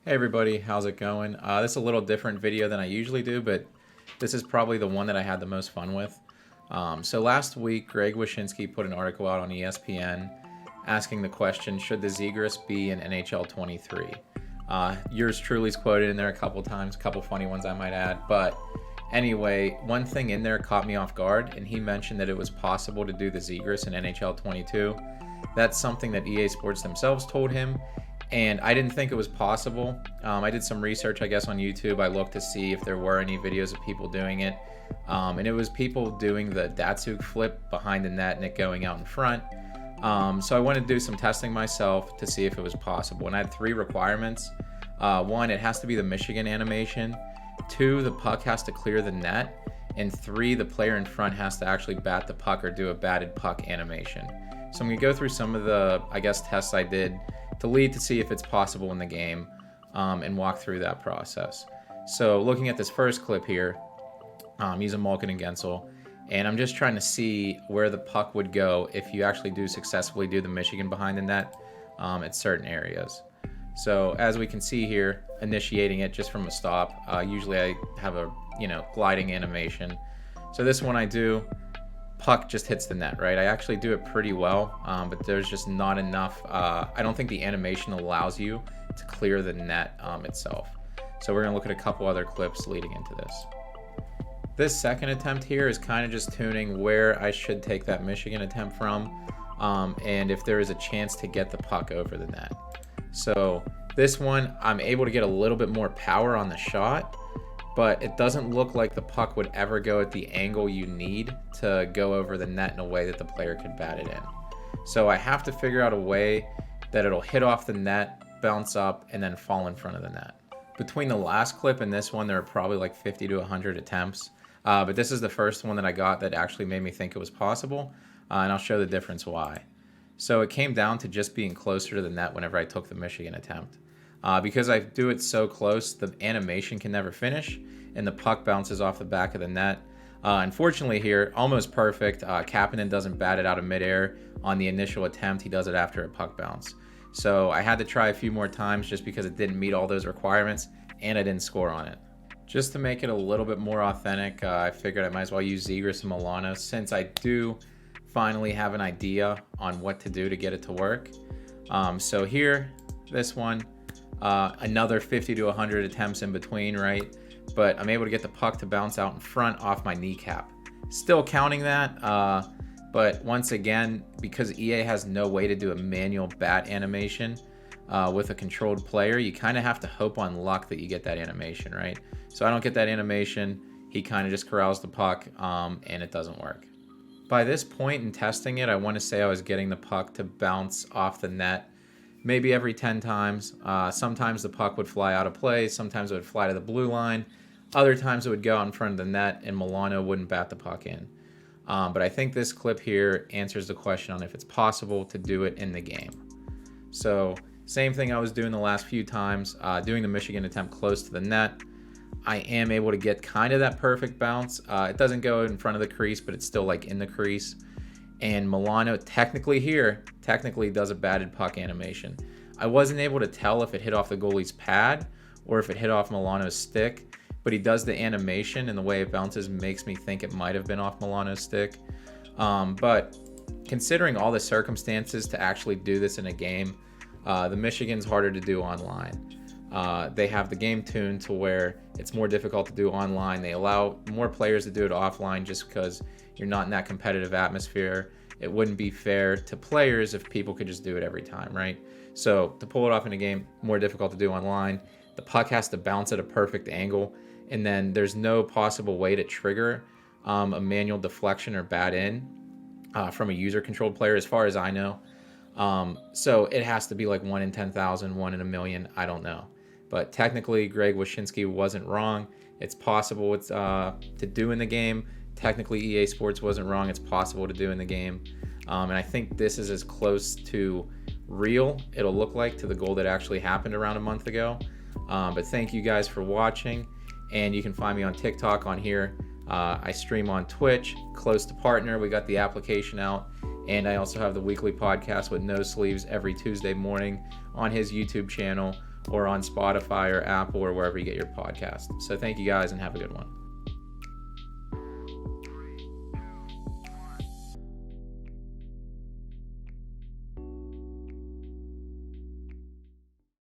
Hey everybody, how's it going? This is a little different video than I usually do, but this is probably the one that I had the most fun with. So last week, Greg Wyshynski put an article out on ESPN asking the question, should the Zegras be in NHL 23? Yours truly's quoted in there a couple times, a couple funny ones I might add, but anyway, one thing in there caught me off guard, and he mentioned that it was possible to do the Zegras in NHL 22. That's something that EA Sports themselves told him, and I didn't think it was possible. I did some research, I guess, on YouTube. I looked to see if there were any videos of people doing it, and it was people doing the Datsuk flip behind the net and it going out in front. So I wanted to do some testing myself to see if it was possible, and I had three requirements. One, it has to be the Michigan animation. Two, the puck has to clear the net. And three, the player in front has to actually bat the puck or do a batted puck animation. So I'm going to go through some of the, I guess, tests I did to lead to see if it's possible in the game, and walk through that process. So looking at this first clip here, using Malkin and Gensel, and I'm just trying to see where the puck would go if you actually do successfully do the Michigan behind the net at certain areas. So as we can see here, initiating it just from a stop, usually I have a gliding animation. So this one I do, puck just hits the net, right? I actually do it pretty well, but there's just not enough. I don't think the animation allows you to clear the net itself. So we're gonna look at a couple other clips leading into this. This second attempt here is kind of just tuning where I should take that Michigan attempt from, and if there is a chance to get the puck over the net. So this one, I'm able to get a little bit more power on the shot, but it doesn't look like the puck would ever go at the angle you need to go over the net in a way that the player could bat it in. So I have to figure out a way that it'll hit off the net, bounce up, and then fall in front of the net. Between the last clip and this one, there are probably like 50 to 100 attempts, but this is the first one that I got that actually made me think it was possible, and I'll show the difference why. So it came down to just being closer to the net whenever I took the Michigan attempt. Because I do it so close, the animation can never finish, and the puck bounces off the back of the net. Unfortunately here, almost perfect. Kapanen doesn't bat it out of midair on the initial attempt. He does it after a puck bounce. So I had to try a few more times just because it didn't meet all those requirements, and I didn't score on it. Just to make it a little bit more authentic, I figured I might as well use Zegras and Milano since I do finally have an idea on what to do to get it to work. So here, this one, another 50 to 100 attempts in between, right? But I'm able to get the puck to bounce out in front off my kneecap. Still counting that, but once again, because EA has no way to do a manual bat animation with a controlled player, you kind of have to hope on luck that you get that animation, right? So I don't get that animation. He kind of just corrals the puck, and it doesn't work. By this point in testing it, I want to say I was getting the puck to bounce off the net maybe every 10 times. Sometimes the puck would fly out of play. Sometimes it would fly to the blue line. Other times it would go out in front of the net and Milano wouldn't bat the puck in. But I think this clip here answers the question on if it's possible to do it in the game. So same thing I was doing the last few times, doing the Michigan attempt close to the net. I am able to get kind of that perfect bounce. It doesn't go in front of the crease, but it's still like in the crease. And Milano technically does a batted puck animation. I wasn't able to tell if it hit off the goalie's pad or if it hit off Milano's stick, but he does the animation, and the way it bounces makes me think it might have been off Milano's stick. But considering all the circumstances to actually do this in a game, the Michigan's harder to do online. They have the game tuned to where it's more difficult to do online. They allow more players to do it offline just because you're not in that competitive atmosphere. It wouldn't be fair to players if people could just do it every time, right? So to pull it off in a game, more difficult to do online. The puck has to bounce at a perfect angle, and then there's no possible way to trigger a manual deflection or bat in from a user-controlled player, as far as I know. So it has to be like 1 in 10,000, 1 in a million, I don't know. But technically, Greg Wyshynski wasn't wrong. It's possible to do in the game. Technically, EA Sports wasn't wrong. It's possible to do in the game. And I think this is as close to real it'll look like to the goal that actually happened around a month ago. But thank you guys for watching. And you can find me on TikTok on here. I stream on Twitch, close to partner. We got the application out. And I also have the weekly podcast with No Sleeves every Tuesday morning on his YouTube channel, or on Spotify or Apple or wherever you get your podcast. So thank you guys and have a good one.